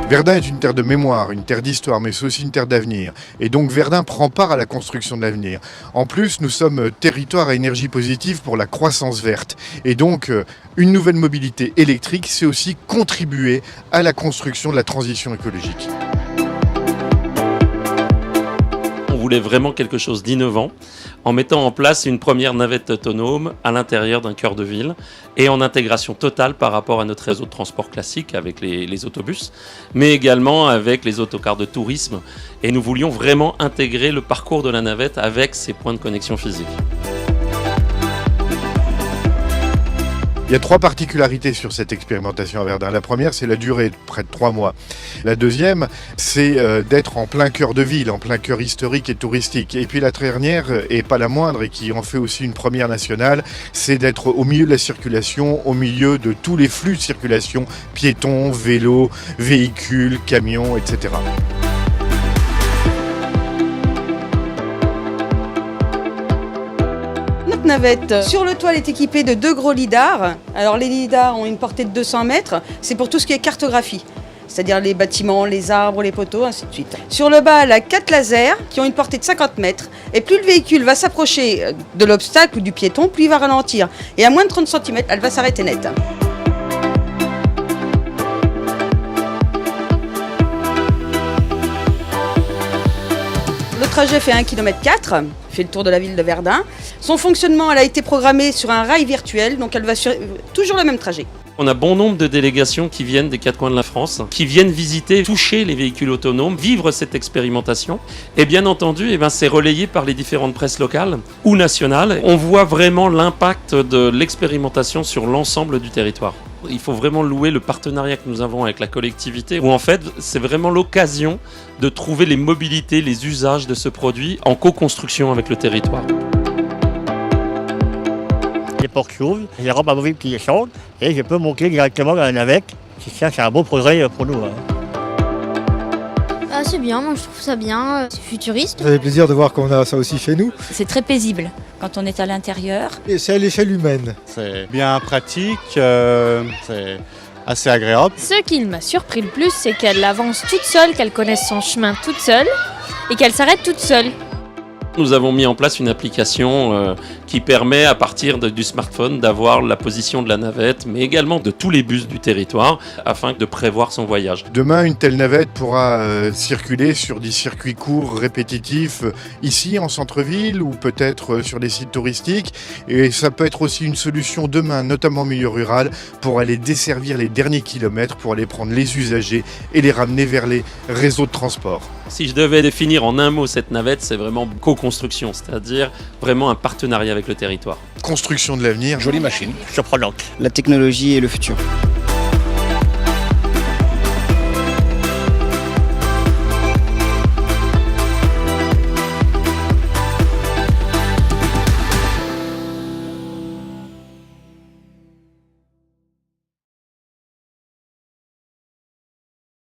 Verdun est une terre de mémoire, une terre d'histoire, mais c'est aussi une terre d'avenir. Et donc Verdun prend part à la construction de l'avenir. En plus, nous sommes territoire à énergie positive pour la croissance verte. Et donc, une nouvelle mobilité électrique, c'est aussi contribuer à la construction de la transition écologique. On voulait vraiment quelque chose d'innovant en mettant en place une première navette autonome à l'intérieur d'un cœur de ville et en intégration totale par rapport à notre réseau de transport classique avec les autobus, mais également avec les autocars de tourisme. Et nous voulions vraiment intégrer le parcours de la navette avec ses points de connexion physiques. Il y a 3 particularités sur cette expérimentation à Verdun. La première, c'est la durée, près de 3 mois. La deuxième, c'est d'être en plein cœur de ville, en plein cœur historique et touristique. Et puis la dernière, et pas la moindre, et qui en fait aussi une première nationale, c'est d'être au milieu de la circulation, au milieu de tous les flux de circulation, piétons, vélos, véhicules, camions, etc. Notre navette sur le toit elle est équipée de 2 gros lidars. Alors les lidars ont une portée de 200 mètres, c'est pour tout ce qui est cartographie, c'est-à-dire les bâtiments, les arbres, les poteaux, ainsi de suite. Sur le bas, elle a 4 lasers qui ont une portée de 50 mètres. Et plus le véhicule va s'approcher de l'obstacle ou du piéton, plus il va ralentir. Et à moins de 30 cm, elle va s'arrêter net. Le trajet fait 1,4 km, fait le tour de la ville de Verdun. Son fonctionnement, elle a été programmée sur un rail virtuel, donc elle va sur toujours le même trajet. On a bon nombre de délégations qui viennent des 4 coins de la France, qui viennent visiter, toucher les véhicules autonomes, vivre cette expérimentation. Et bien entendu, c'est relayé par les différentes presses locales ou nationales. On voit vraiment l'impact de l'expérimentation sur l'ensemble du territoire. Il faut vraiment louer le partenariat que nous avons avec la collectivité, où en fait, c'est vraiment l'occasion de trouver les mobilités, les usages de ce produit en co-construction avec le territoire. Les portes s'ouvrent, les rampes amovibles qui descendent et je peux monter directement dans la navette. C'est un beau progrès pour nous. C'est bien, moi je trouve ça bien, c'est futuriste. Ça fait plaisir de voir qu'on a ça aussi chez nous. C'est très paisible quand on est à l'intérieur. Et c'est à l'échelle humaine. C'est bien pratique, c'est assez agréable. Ce qui m'a surpris le plus, c'est qu'elle avance toute seule, qu'elle connaisse son chemin toute seule et qu'elle s'arrête toute seule. Nous avons mis en place une application qui permet à partir du smartphone d'avoir la position de la navette, mais également de tous les bus du territoire, afin de prévoir son voyage. Demain, une telle navette pourra circuler sur des circuits courts répétitifs ici en centre-ville ou peut-être sur des sites touristiques. Et ça peut être aussi une solution demain, notamment en milieu rural, pour aller desservir les derniers kilomètres, pour aller prendre les usagers et les ramener vers les réseaux de transport. Si je devais définir en un mot cette navette, c'est vraiment co-construction, c'est-à-dire vraiment un partenariat avec le territoire. Construction de l'avenir. Jolie machine. Surprenante. La technologie et le futur.